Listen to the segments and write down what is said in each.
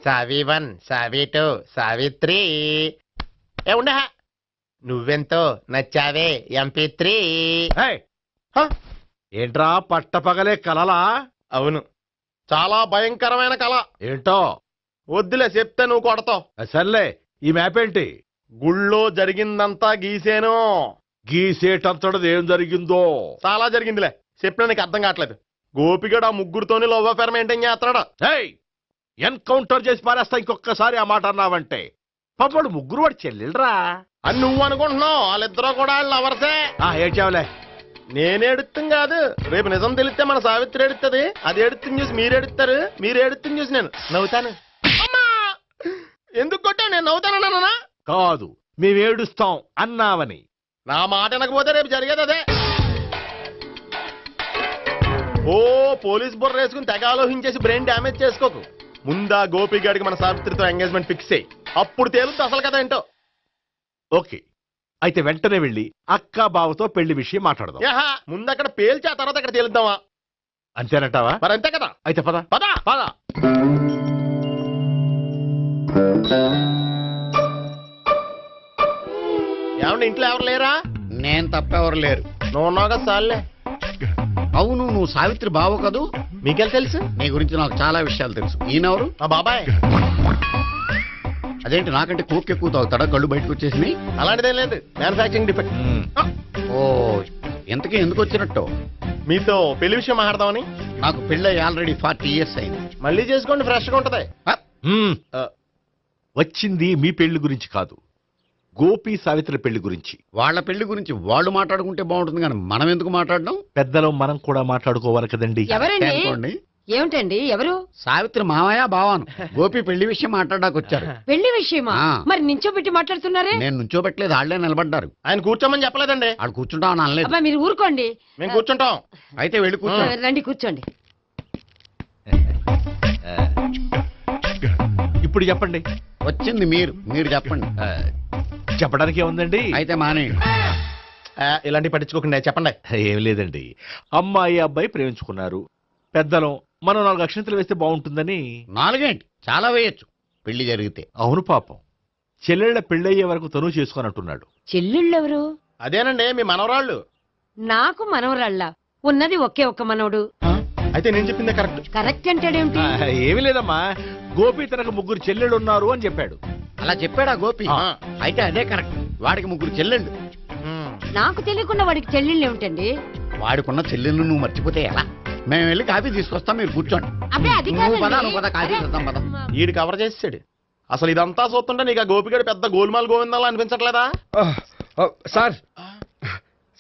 సావి 1 సావి 2 సావిత్రి ఏ ఉండే నువ్వెంతో నచ్చావే MP3. ఏంట్రా పట్టపగలే కలలా? అవును, చాలా భయంకరమైన కళ. ఏంటో వద్దులే చెప్తే నువ్వు కొడతావు. సర్లే, ఈ మ్యాప్ ఏంటి? గుళ్ళో జరిగిందంతా గీసేను. గీసేటంతటది ఏం జరిగిందో? చాలా జరిగిందిలే, చెప్పినా నీకు అర్థం కావట్లేదు. గోపిగడు ఆ ముగ్గురుతోని లవ్ అఫేర్ మెయింటైన్ చేస్తున్నాడు. ఎన్కౌంటర్ చేసి పారేస్తా ఇంకొకసారి ఆ మాట అన్నావంటే. పాపడు ముగ్గురు వాడు చెల్లెలరా అని నువ్వు అనుకుంటున్నావు, వాళ్ళిద్దరూ కూడా లవర్సే. ఏడ్చావులే. నేనేడుతుంది కాదు, రేపు నిజం తెలిస్తే మన సావిత్రి ఎడుతుంది. అది ఎడుతుంది చూసి మీరు ఎడుతారు, మీరు ఎడుతుంది చూసి నేను నవ్వుతాను. ఎందుకు కొట్టావు? నేను నవ్వుతానన్నా కాదు, మేమేడుస్తాం అన్నావని. నా మాట వినకపోతే రేపు జరిగేది అదే. ఓ పోలీస్ బుర్ర వేసుకుని తెగ ఆలోచించేసి బ్రెయిన్ డ్యామేజ్ చేసుకోకు. ముందా గోపిగాడికి మన సావిత్రితో ఎంగేజ్మెంట్ ఫిక్స్ అయ్యి అప్పుడు తేలుతుంది అసలు కదా ఏంటో. ఓకే, అయితే వెంటనే వెళ్ళి అక్క బావతో పెళ్లి విషయం మాట్లాడదాం. ముందు అక్కడ పేల్చి ఆ తర్వాత అక్కడ తేలుద్దామా? అంతేనంటావా? మరి అంతే కదా. అయితే పద పద పద. ఏమండి ఇంట్లో ఎవరు లేరా? నేను తప్పెవరు లేరు. నువ్వు ఉన్నావు కదా సార్లే. అవును, నువ్వు సావిత్రి బావు కదూ? మీకెళ్ళి తెలుసు? నీ గురించి నాకు చాలా విషయాలు తెలుసు. ఈయనెవరు? మా బాబాయ్. అదేంటి నాకంటే కోక్ ఎక్కువ తాగుతాడా? కళ్ళు బయటకు వచ్చేసి? అలాంటిదేం లేదు, మ్యానుఫాక్చరింగ్ డిఫెక్ట్. ఓ, ఇంతకీ ఎందుకు వచ్చినట్టు? మీతో పెళ్లి విషయం మాట్లాడదామని. నాకు పెళ్ళి ఆల్రెడీ 40 years అయింది. మళ్ళీ చేసుకోండి, ఫ్రెష్ గా ఉంటది. వచ్చింది మీ పెళ్లి గురించి కాదు, గోపి సావిత్రి పెళ్లి గురించి. వాళ్ళ పెళ్లి గురించి వాళ్ళు మాట్లాడుకుంటే బాగుంటుంది, కానీ మనం ఎందుకు మాట్లాడడం? పెద్దలో మనం కూడా మాట్లాడుకోవాలి కదండి. ఎవరండి? ఏమిటండి ఎవరు? సావిత్రి మామయ్య బావాను. గోపి పెళ్లి విషయం మాట్లాడడానికి వచ్చారు. పెళ్లి విషయమా? మరి నించోబెట్టి మాట్లాడుతున్నారే? నేను నుంచోబెట్టలేదు, వాళ్ళే నిలబడ్డారు. ఆయన కూర్చోమని చెప్పలేదండి. వాళ్ళు కూర్చుంటామని అనలేదు. అబ్బా మీరు ఊరుకోండి. మేము కూర్చుంటాం. అయితే వెళ్ళి కూర్చో. రండి కూర్చోండి. ఇప్పుడు చెప్పండి. వచ్చింది మీరు చెప్పండి. చెప్పడానికి ఏముందండి? అయితే మానేయండి. ఇలాంటి పట్టించుకోకుండా చెప్పండి. ఏం లేదండి, అమ్మాయి అబ్బాయి ప్రేమించుకున్నారు. పెద్దలం మనం 4 అక్షంతలు వేస్తే బాగుంటుందని. 4 ఏంటి, చాలా వేయొచ్చు పెళ్లి జరిగితే. అవును పాపం, చెల్లెళ్ళ పెళ్ళయ్యే వరకు తను చేసుకోనంటున్నాడు. చెల్లెళ్ళెవరు? అదేనండి మీ మనవరాళ్ళు. నాకు మనవరాళ్ళ ఉన్నది ఒకే ఒక్క మనవడు. అయితే నేను చెప్పిందే కరెక్ట్. కరెక్ట్ అంటాడేమిటి? ఏమి లేదమ్మా, గోపి తనకు 3 చెల్లెళ్ళు ఉన్నారు అని చెప్పాడు. అలా చెప్పాడా గోపి? అయితే అదే కరెక్ట్. వాడికి 3 చెల్లెళ్ళు. నాకు తెలియకుండా వాడికి చెల్లెళ్ళు ఏమిటండి? వాడికున్న చెల్లెళ్ళు నువ్వు మర్చిపోతే ఎలా? మేము వెళ్ళి కాఫీ తీసుకొస్తాం, మీరు కూర్చోండి. అబ్బే అది నువ్వు పద, కాదండి. నువ్వు పద, కాఫీ చేద్దాం పద. ఈడు కవర్ చేసాడు. అసలు ఇదంతా చూస్తుంటే నీకు ఆ గోపిగడు పెద్ద గోల్మాల్ గోవిందాలు అనిపించట్లేదా? సార్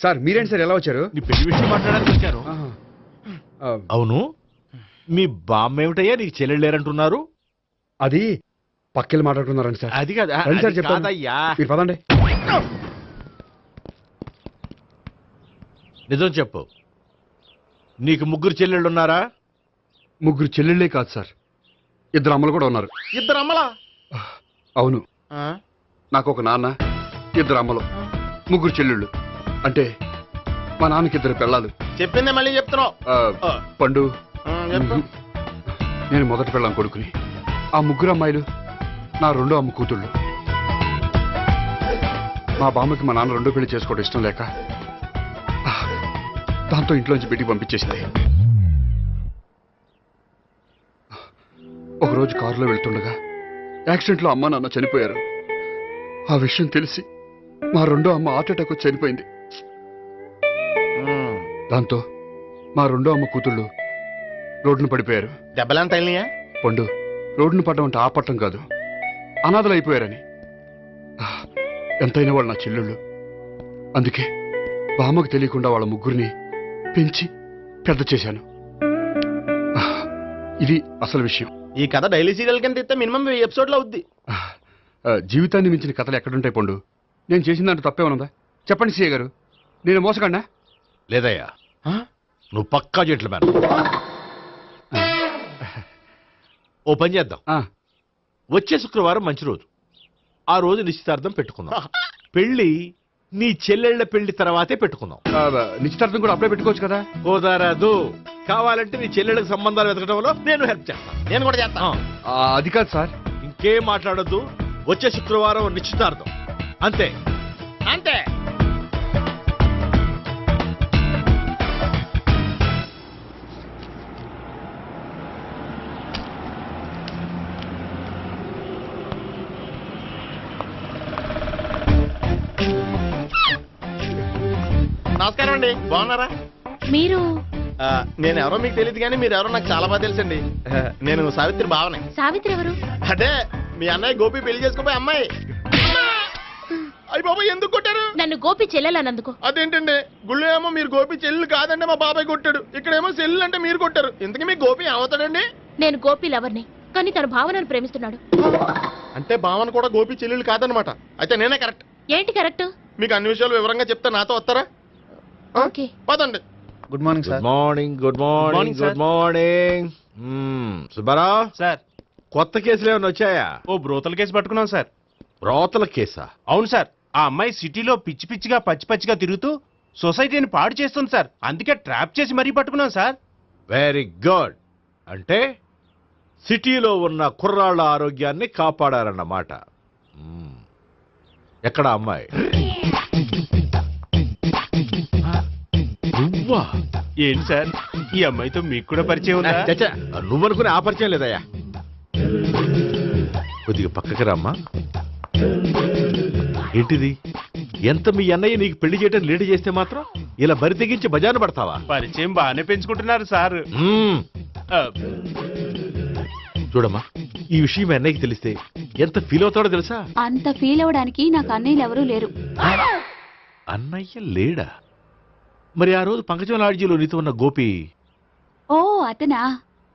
సార్ మీరేంటి సార్ ఎలా వచ్చారు? నీ పెళ్లి విషయం మాట్లాడడానికి వచ్చాను. అవును, మీ బామ్మ ఏమిటయ్యా నీకు చెల్లెళ్ళు లేరంటున్నారు? అది పక్కెళ్ళి మాట్లాడుతున్నారండి సార్. అది కాదు రండి సార్, చెప్తాను. కాదయ్యా, మీరు పదండి. నిజం చెప్పు, నీకు 3 చెల్లెళ్ళు ఉన్నారా? 3 చెల్లెళ్ళే కాదు సార్, 2 అమ్మలు కూడా ఉన్నారు. 2 అమ్మలా? అవును, నాకు ఒక నాన్న, 2 అమ్మలు, 3 చెల్లెళ్ళు. అంటే మా నాన్నకి 2 పిల్లలు. చెప్పిందే మళ్ళీ చెప్తున్నావు. పండు, చెప్పు. నేను మొదటి పిల్లం కొడుకుని. ఆ 3 అమ్మాయిలు నా 2వ అమ్మ కూతుళ్ళు. మా బామ్మకి మా నాన్న 2వ పెళ్లి చేసుకోవడం ఇష్టం లేక దాంతో ఇంట్లోంచి బిడ్డికి పంపించేసింది. ఒకరోజు కారులో వెళ్తుండగా యాక్సిడెంట్లో అమ్మ నాన్న చనిపోయారు. ఆ విషయం తెలిసి మా 2వ అమ్మ హార్ట్ అటాక్ వచ్చి చనిపోయింది. దాంతో మా 2వ అమ్మ కూతుళ్ళు రోడ్డును పడిపోయారు. దెబ్బలంత తగిలినాయా? పండు, రోడ్డును పడ్డం అంటే ఆపట్టం కాదు, అనాథలు అయిపోయారని. ఎంతైనా వాళ్ళు నా చెల్లెళ్ళు. అందుకే బామ్మకు తెలియకుండా వాళ్ళ 3 పెంచి పెద్ద చేశాను. ఇది అసలు విషయం. ఈ కథ డైలీ సీరియల్ కింద ఇస్తే మినిమం 1000 ఎపిసోడ్లు అవుద్ది. జీవితాన్ని మించిన కథలు ఎక్కడుంటాయి పండు? నేను చేసిన దాంట్లో తప్పేమనుందా? చెప్పండి సీఏ గారు, నేను మోసకండా? లేదయ్యా, నువ్వు పక్కా జెంట్లమ్యాన్. ఓ పని చేద్దాం, వచ్చే శుక్రవారం మంచి రోజు, ఆ రోజు నిశ్చితార్థం పెట్టుకుందాం. పెళ్లి నీ చెల్లెళ్ళ పెళ్లి తర్వాతే పెట్టుకుందాం. నిశ్చితార్థం కూడా అప్పుడే పెట్టుకోవచ్చు కదా. కుదరదు. కావాలంటే నీ చెల్లెళ్ళకి సంబంధాలు వెతకడంలో నేను హెల్ప్ చేస్తాను. నేను కూడా చేస్తాను. అది కాదు సార్. ఇంకేం మాట్లాడొద్దు. వచ్చే శుక్రవారం నిశ్చితార్థం. అంతే. అంతే. నమస్కారం అండి, బాగున్నారా? మీరు నేను ఎవరో మీకు తెలియదు కానీ మీరు ఎవరో నాకు చాలా బాగా తెలుసండి. నేను సావిత్రి భావనే. సావిత్రి ఎవరు? అంటే మీ అన్నయ్య గోపి పెళ్లి చేసుకోపోయి అమ్మాయి. అయ్యి బాబాయ్, ఎందుకు కొట్టారు? నన్ను గోపి చెల్లెలన్నందుకు. అదేంటండి, గుళ్ళు ఏమో మీరు గోపి చెల్లు కాదంటే మా బాబాయ్ కొట్టాడు, ఇక్కడేమో చెల్లు అంటే మీరు కొట్టారు. ఇంతకీ మీ గోపి ఏమవుతాడండి? నేను గోపి లవర్ని, కానీ తన భావనను ప్రేమిస్తున్నాడు. అంటే భావన కూడా గోపి చెల్లెలు కాదనమాట. అయితే నేనే కరెక్ట్. ఏంటి కరెక్ట్? మీకు అన్ని విషయాలు వివరంగా చెప్తే నాతో వస్తారా? ఓకే. పదండి. Good morning good morning. Good morning. Good morning. Subbarao sir, కొత్త కేసులు ఏమైనా వచ్చాయా? ఓ బ్రోతల కేసు పట్టుకున్నాం సార్. రోతల కేసా? అవును సార్, ఆ అమ్మాయి సిటీలో పిచ్చి పిచ్చిగా పచ్చి పచ్చిగా తిరుగుతూ సొసైటీని పాడు చేస్తుంది సార్. అందుకే ట్రాప్ చేసి మరీ పట్టుకున్నాం సార్. Very good. అంటే సిటీలో ఉన్న కుర్రాళ్ళ ఆరోగ్యాన్ని కాపాడారన్నమాట. ఎక్కడ అమ్మాయి? నువ్వా? ఏంటి సార్, ఈ అమ్మాయితో మీకు కూడా పరిచయం ఉందా? చచ్చా, నువ్వనుకునే ఆ పరిచయం లేదయ్యా. కొద్దిగా పక్కకి రామ్మా. ఏంటిది? ఎంత మీ అన్నయ్య నీకు పెళ్లి చేయడం లేట్ చేస్తే మాత్రం ఇలా బరి తెగించి బజారు పడతావా? పరిచయం బాగానే పెంచుకుంటున్నారు సార్. చూడమ్మా, ఈ విషయం మీ అన్నయ్యకి తెలిస్తే ఎంత ఫీల్ అవుతాడో తెలుసా? అంత ఫీల్ అవడానికి నాకు అన్నయ్యలు ఎవరూ లేరు. అన్నయ్య లేడా? మరి ఆ రోజు పంకజం లాడ్జీలో నీతో ఉన్న గోపి? ఓ అతనా?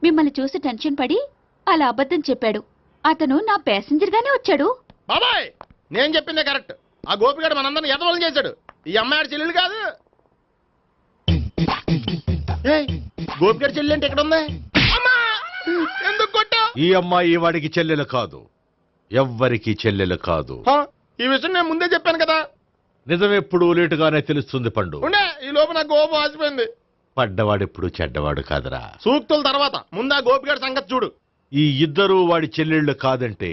మిమ్మల్ని చూసి టెన్షన్ పడి అలా అబద్ధం చెప్పాడు. అతను నా ప్యాసింజర్ గానే వచ్చాడు. బాబాయ్, నేను చెప్పిందే కరెక్ట్. ఆ గోపిగాడు మనందరిని ఎదవలం చేశాడు. ఈ అమ్మాయి చెల్లెలు కాదు. గోపిగాడి చెల్లి అంటే ఎక్కడ ఉంది? అమ్మా! ఎందుకు కొట్టా? ఈ అమ్మాయి వాడికి చెల్లెలు కాదు. ఎవ్వరికి చెల్లెలు కాదు. ఈ విషయం నేను ముందే చెప్పాను కదా. నిజమెప్పుడు లేటుగానే తెలుస్తుంది పండు. ఉండే, ఈ లోపు నా గోపు ఆసిపోయింది. పడ్డవాడెప్పుడు చెడ్డవాడు కాదురా. సూక్తుల తర్వాత ముందు ఆ గోపిగాడి సంగతి చూడు. ఈ ఇద్దరూ వాడి చెల్లెళ్ళు కాదంటే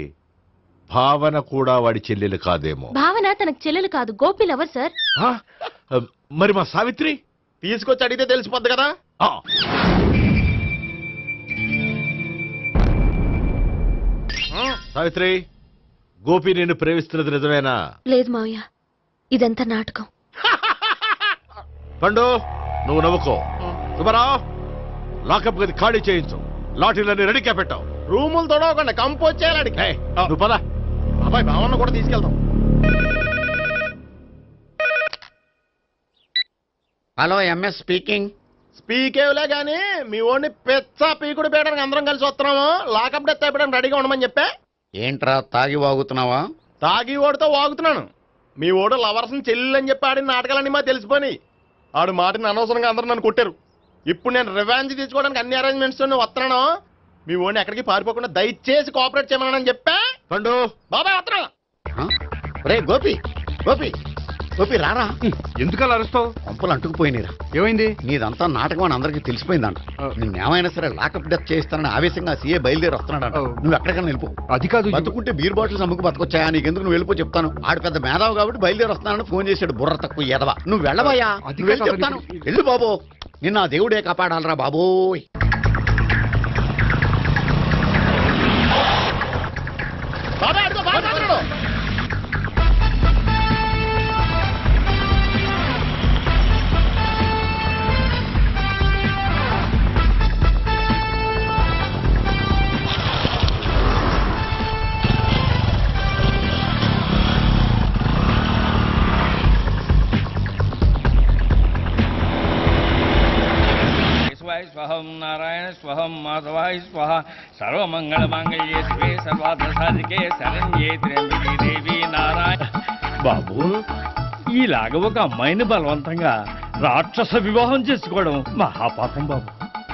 భావన కూడా వాడి చెల్లెలు కాదేమో. భావన తనకు చెల్లెలు కాదు, గోపి లవర్ సార్. ఆ? మరి మా సావిత్రి? తీసుకొచ్చి అడిగితే తెలిసిపోద్ది కదా. ఆ. సావిత్రి, గోపి నేను ప్రేమిస్తున్నది నిజమేనా? లేదు మావయ్య, ఇదంతా నాటకం. పండు, నువ్వు నవ్వుకో. సుబ్బారావు, లాకప్ గది ఖాళీ చేయించు. లాఠీలన్నీ రెడీగా పెట్టావు. రూములు తొడవకుండా కంపోజ్ చేయాలి. నువ్వు పద. అబ్బాయి భావన కూడా తీసుకెళ్తాం. Hello, MS speaking. స్పీకేవ్లే గానీ మీ ఓడిని పెచ్చ పీకుడు పేయడానికి అందరం కలిసి వస్తున్నాము. లాకప్ డెత్ అయిపోయడానికి రెడీగా ఉండమని చెప్పే. ఏంట్రా తాగి వాగుతున్నావా? తాగి ఓడితో వాగుతున్నాను. మీ ఓడు లవర్స్ని చెల్లెలని చెప్పి ఆడిన నాటకాలన్నీ మా తెలిసిపోయి ఆడు మాటని అనవసరంగా అందరూ నన్ను కొట్టారు. ఇప్పుడు నేను రివెంజ్ తీసుకోవడానికి అన్ని అరేంజ్మెంట్స్ వస్తున్నాను. మీ ఓడిని ఎక్కడికి పారిపోకుండా దయచేసి కోఆపరేట్ చేయమని చెప్పా. పండు, బాబాయ్ వస్తున్నా. రే గోపి, గోపి, గోపి రారా. ఎందుకలా అరుస్తావు? పంపులు అంటుకుపోయినరా. ఏమైంది? నీదంతా నాటకం అని అందరికీ తెలిసిపోయిందంట. నిన్నేమైనా సరే లాకప్ డెత్ చేస్తానని ఆవేశంగా సీఏ బయలుదేరి వస్తున్నాడంట. నువ్వు ఎక్కడికైనా వెళ్ళిపో. అది కాదు. బతుకుంటే బీర్ బాటిల్స్ అమ్ముకు బతకొచ్చాయా? నీకెందుకు, నువ్వు వెళ్ళిపో చెప్తాను. ఆడు పెద్ద మేధావు కాబట్టి బయలుదేరి వస్తానని ఫోన్ చేశాడు. బుర్ర తక్కువ ఎదవా. నువ్వు వెళ్ళబోయా? అది వెళ్ళి కాదు. చెప్తాను. వెళ్ళు బాబో. నిన్న ఆ దేవుడే కాపాడాలరా బాబోయ్. బాబాయ్ అడుగు, బాబాయ్ అడుగు. స్వహం నారాయణ స్వహం మాధవాయ స్వహ సర్వమంగళ మాంగళ్యే శివే సర్వార్థ సాధికే శరణ్యే త్ర్యంబకే దేవి నారాయణ. బాబు, ఈలాగ ఒక అమ్మాయిని బలవంతంగా రాక్షస వివాహం చేసుకోవడం మహాపాపం బాబు.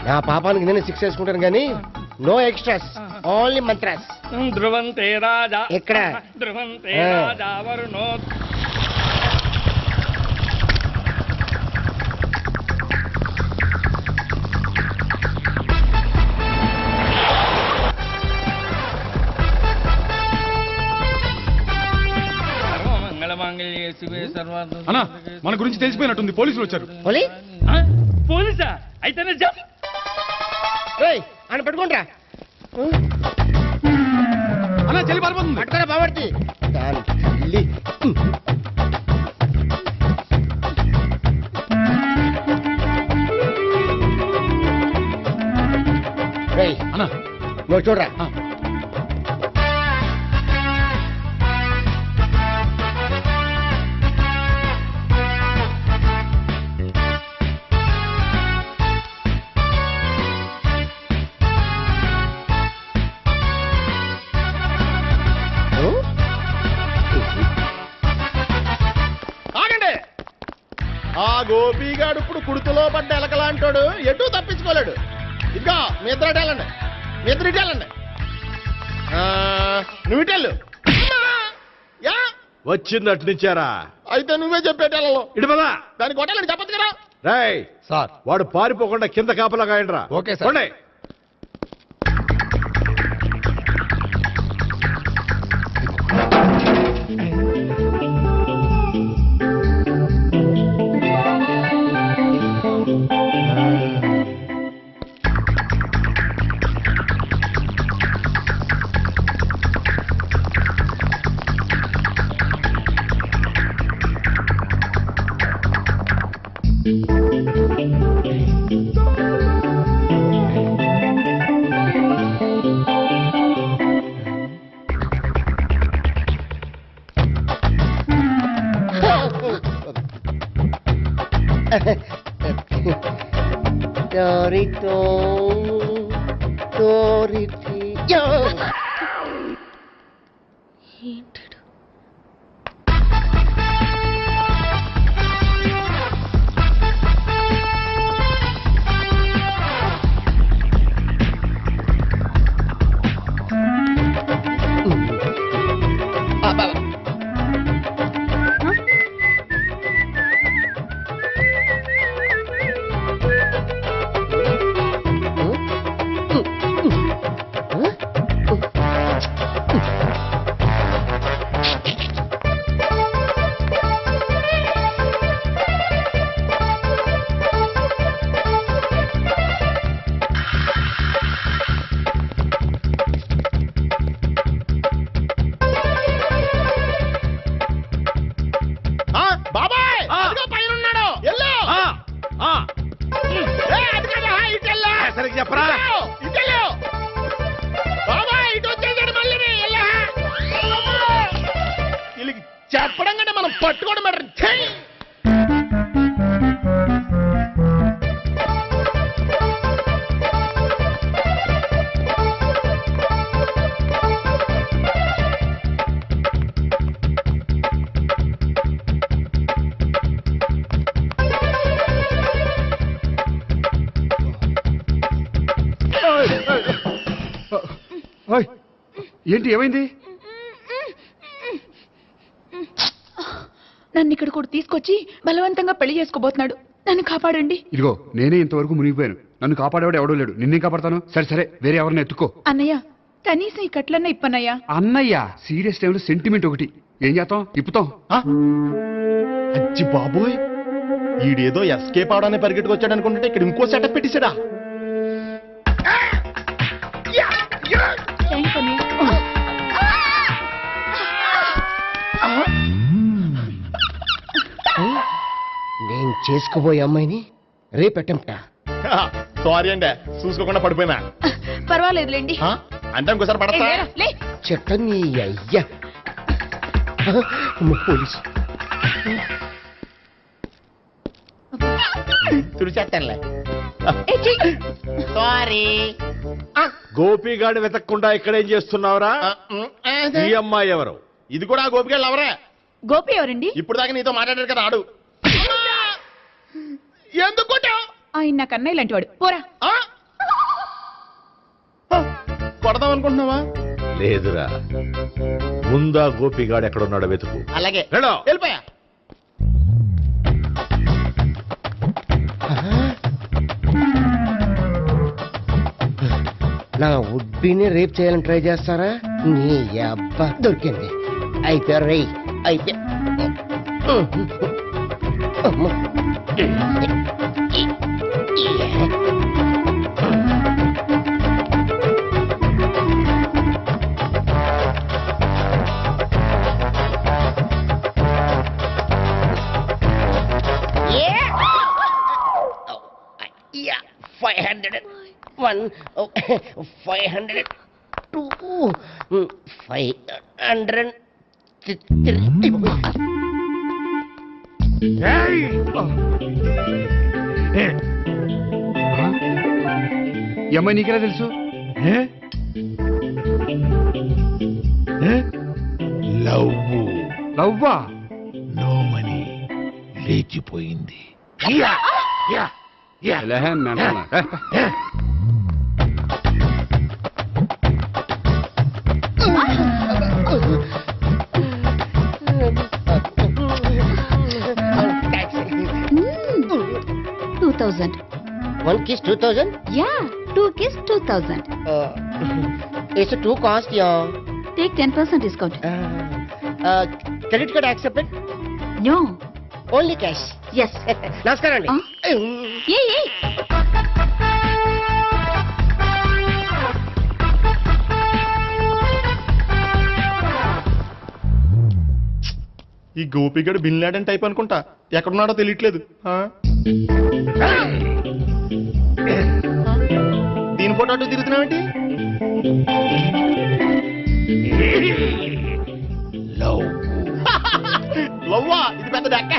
నా పాపానికి నేను శిక్ష వేసుకుంటాను కానీ నో ఎక్స్ట్రాస్, ఓన్లీ మంత్రాస్. ధ్రువంతే రాజా ఎక్కడ? ధ్రువంతే రాజా వరుణో. శివే సర్వార్థ అన్నా మన గురించి తెలిసిపోయినట్టుంది పోలీసులు వచ్చారు. పోలీసా అయితేనే చెప్ ఆయన పెట్టుకుంటా అన్నా చెల్లి పారిపోతుంది. పట్టుకురా బాబర్తి తల్లి అన్నా నువ్వు చూడరా ఆగండి. ఆ గోపిగాడు ఇప్పుడు కుడుతులో పడ్డ ఎలకలాంటాడు ఎటు తప్పించుకోలేడు. ఇదిగో మీ ఇద్దరు ఇటు వెళ్ళండి, మీ ఇద్దరు ఇటు వెళ్ళండి. నువ్వు ఇటు వెళ్ళు. యా వచ్చింది అట్నుంచారా? అయితే నువ్వే చెప్పేటెళ్ళలో ఇటు పదా. దానికి కొట్టాలని చెప్పచ్చు కదా. రేయ్ సార్ వాడు పారిపోకుండా కింద కాపలా కాయండిరా. Okay sir. పోండి. బాబాయ్ అదిగో పైన ఉన్నాడు. ఎల్లో సరిగ్గా చెప్పరా? ఇటు బాబాయ్ ఇటు వచ్చేసాడు మళ్ళీ. వీళ్ళకి చెప్పడం కంటే మనం పట్టుకోవడం బెటర్. ఓయ్, ఏంటి ఏమైంది? నన్ను ఇక్కడ కూడా తీసుకొచ్చి బలవంతంగా పెళ్లి చేసుకోబోతున్నాడు. నన్ను కాపాడండి. ఇదిగో నేనే ఇంతవరకు మునిగిపోయాను. నన్ను కాపాడేవాడు ఎవడో లేడు. నిన్నే కాపాడతాను. సరే సరే వేరే ఎవరిని ఎత్తుకో. అన్నయ్య కనీసం ఈ కట్లన్న ఇప్పనయ్యా. అన్నయ్య సీరియస్ టైంలో సెంటిమెంట్ ఒకటి. ఏం చేస్తాం? ఇప్పుతాం. అచ్చి బాబోయ్, ఈడేదో ఎస్కేప్ అవడానికి పరిగెట్టుకొచ్చాడు అనుకుంటే ఇక్కడ ఇంకో సెటప్ పెట్టేశాడా. థ్యాంక్స్ అన్నయ్య. నేను చేసుకోబోయే అమ్మాయిని రేపెట్టంట. సారీ అండి, చూసుకోకుండా పడిపోయినా. పర్వాలేదులేండి. అంటే ఇంకోసారి పడతా. లే. చెట్ట నీ అయ్యా పోలీసు తుడిచేస్తానులే. సారీ. గోపిగాడు వెతకకుండా ఇక్కడేం చేస్తున్నావురా? ఈ అమ్మాయి ఎవరు? ఇది కూడా గోపిగాళ్ళు ఎవరే? గోపి ఎవరండి? ఇప్పుడు దాకా నీతో మాట్లాడారు కదా ఆడు. ఎందుకు కొట్టావు? ఆయన నాకు అన్నయ్య లాంటి వాడు. పోరా. కొడదాం అనుకుంటున్నావా? లేదురా, ముందా గోపిగాడు ఎక్కడున్నాడో వెతుకు. అలాగే వెళ్ళు. వెళ్ళిపోయా. నా ఉడ్బీని రేప్ చేయాలని ట్రై చేస్తారా? నీ అబ్బా దొరికింది. అయితే రేయ్ అయితే అమ్మ. Yeah, 501, 502, 503. ఈ అమ్మాయి నీకెలా తెలుసు? లవ్వా? నో మనీ లేచిపోయింది. ఎలాహే మెంటనా? Taxi. 2000. 1 kiss 2000? Yeah, 2 kiss 2000. It's a 2 cost, yeah. Take 10% discount. Credit card accepted? No. Only cash. Yes. నమస్కారం అండి. Hey. ఈ గోపిగడు బిన్ లాడెన్ టైప్ అనుకుంటా, ఎక్కడున్నాడో తెలియట్లేదు. ఆ? దీని ఫోటో అటు తిరుగుతున్నావేంటి? లవ్వా, ఇది పెద్ద డెక్క.